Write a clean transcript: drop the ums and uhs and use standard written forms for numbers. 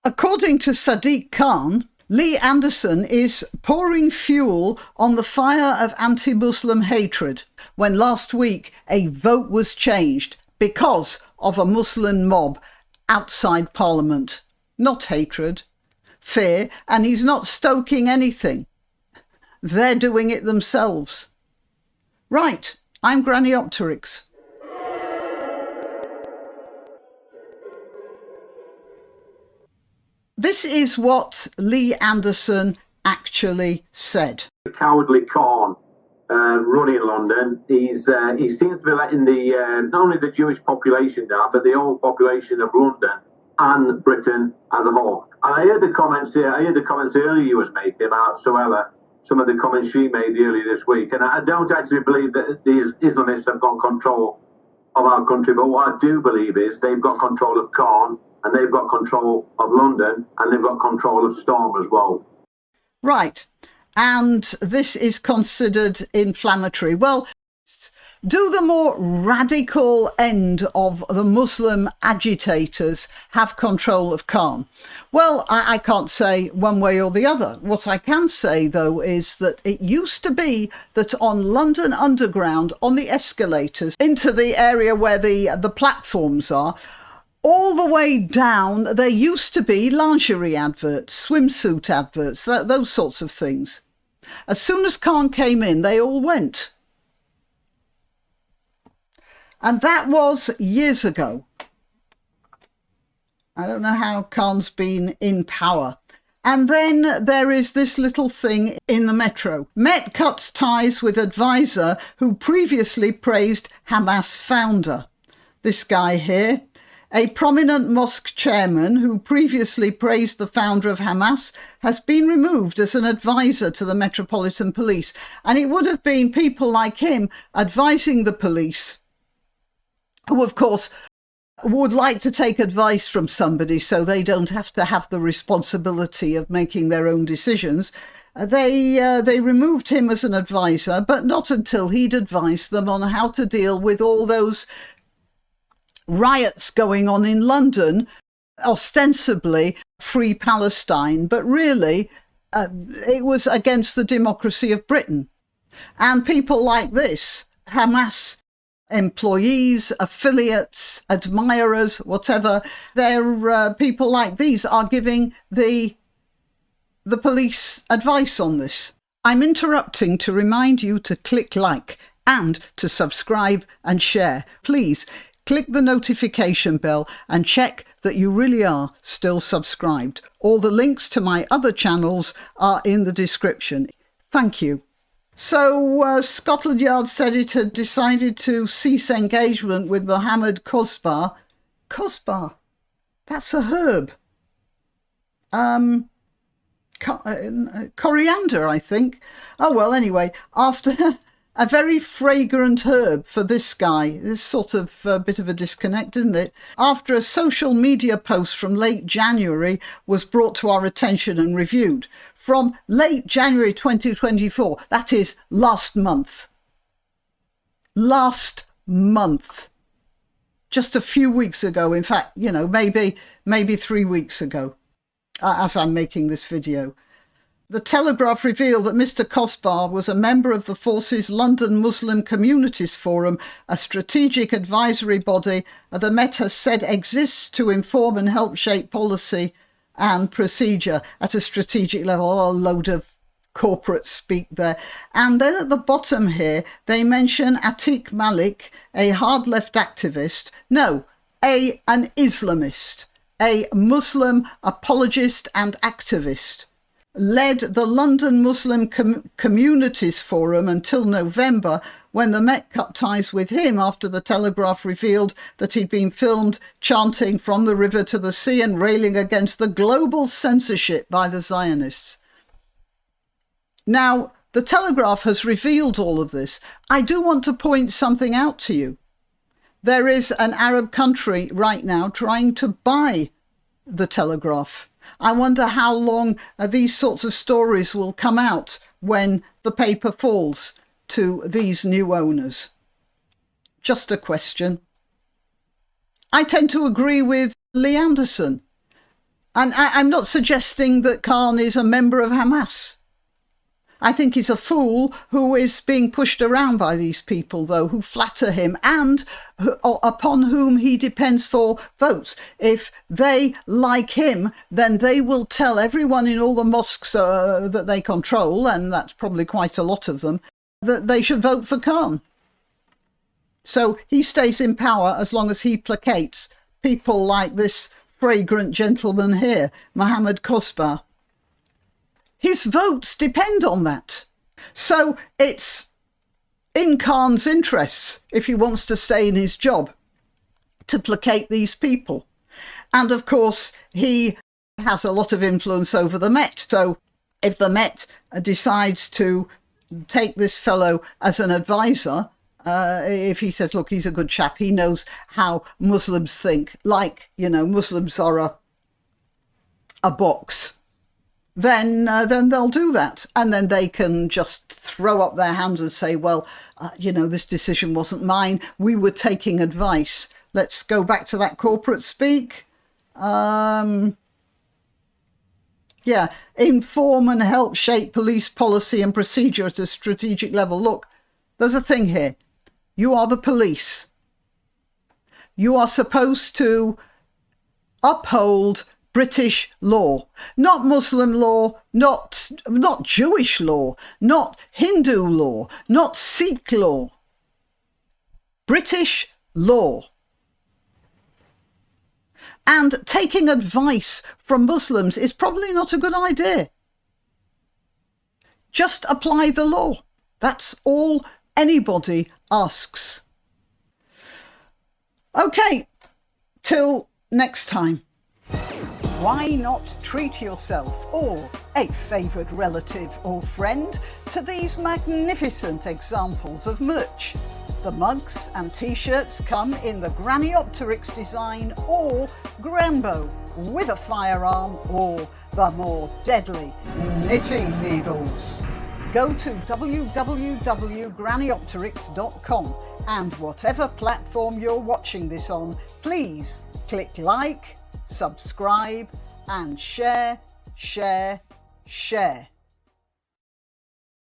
According to Sadiq Khan, Lee Anderson is pouring fuel on the fire of anti-Muslim hatred when last week a vote was changed because of a Muslim mob outside Parliament. Not hatred, fear, and he's not stoking anything. They're doing it themselves. Right, I'm Grannyopteryx. This is what Lee Anderson actually said. The cowardly Khan running London, he seems to be letting the not only the Jewish population down, but the whole population of London and Britain as a whole. And I heard the comments earlier you was making about Suella, some of the comments she made earlier this week, and I don't actually believe that these Islamists have got control of our country, but what I do believe is they've got control of Khan, and they've got control of London, and they've got control of Storm as well. Right. And this is considered inflammatory. Well, do the more radical end of the Muslim agitators have control of Khan? Well, I can't say one way or the other. What I can say, though, is that it used to be that on London Underground, on the escalators, into the area where the platforms are, all the way down, there used to be lingerie adverts, swimsuit adverts, those sorts of things. As soon as Khan came in, they all went. And that was years ago. I don't know how Khan's been in power. And then there is this little thing in the Metro. Met cuts ties with advisor who previously praised Hamas founder. This guy here. A prominent mosque chairman who previously praised the founder of Hamas has been removed as an advisor to the Metropolitan Police. And it would have been people like him advising the police, who, of course, would like to take advice from somebody so they don't have to have the responsibility of making their own decisions. They removed him as an advisor, but not until he'd advised them on how to deal with all those riots going on in London, ostensibly Free Palestine, but really it was against the democracy of Britain. And people like this, Hamas employees, affiliates, admirers, whatever, they're people like these are giving the police advice on this. I'm interrupting to remind you to click like and to subscribe and share. Please click the notification bell and check that you really are still subscribed. All the links to my other channels are in the description. Thank you. So Scotland Yard said it had decided to cease engagement with Mohammed Kosbar. Kosbar? That's a herb. Coriander, I think. Oh, well, anyway, after a very fragrant herb for this guy. This sort of bit of a disconnect, isn't it? After a social media post from late January was brought to our attention and reviewed. From late January 2024, that is last month. Last month. Just a few weeks ago, in fact, you know, maybe 3 weeks ago, as I'm making this video. The Telegraph revealed that Mr. Kosbar was a member of the Force's London Muslim Communities Forum, a strategic advisory body the Met has said exists to inform and help shape policy and procedure at a strategic level. Oh, a load of corporate speak there. And then at the bottom here, they mention Atiq Malik, a hard left activist. No, an Islamist, a Muslim apologist and activist. Led the London Muslim Communities Forum until November, when the Met cut ties with him after the Telegraph revealed that he'd been filmed chanting from the river to the sea and railing against the global censorship by the Zionists. Now, the Telegraph has revealed all of this. I do want to point something out to you. There is an Arab country right now trying to buy the Telegraph. I wonder how long these sorts of stories will come out when the paper falls to these new owners. Just a question. I tend to agree with Lee Anderson. And I'm not suggesting that Khan is a member of Hamas. I think he's a fool who is being pushed around by these people, though, who flatter him and upon whom he depends for votes. If they like him, then they will tell everyone in all the mosques that they control, and that's probably quite a lot of them, that they should vote for Khan. So he stays in power as long as he placates people like this fragrant gentleman here, Mohammed Kosbar. His votes depend on that. So it's in Khan's interests, if he wants to stay in his job, to placate these people. And of course, he has a lot of influence over the Met. So if the Met decides to take this fellow as an advisor, if he says, look, he's a good chap, he knows how Muslims think, like, Muslims are a box, then they'll do that. And then they can just throw up their hands and say, well, this decision wasn't mine. We were taking advice. Let's go back to that corporate speak. Yeah, inform and help shape police policy and procedure at a strategic level. Look, there's a thing here. You are the police. You are supposed to uphold British law, not Muslim law, not Jewish law, not Hindu law, not Sikh law. British law. And taking advice from Muslims is probably not a good idea. Just apply the law. That's all anybody asks. Okay, till next time. Why not treat yourself or a favoured relative or friend to these magnificent examples of merch? The mugs and t-shirts come in the Graniopteryx design or Grambo with a firearm or the more deadly knitting needles. Go to www.graniopteryx.com and whatever platform you're watching this on, please click like, subscribe and share.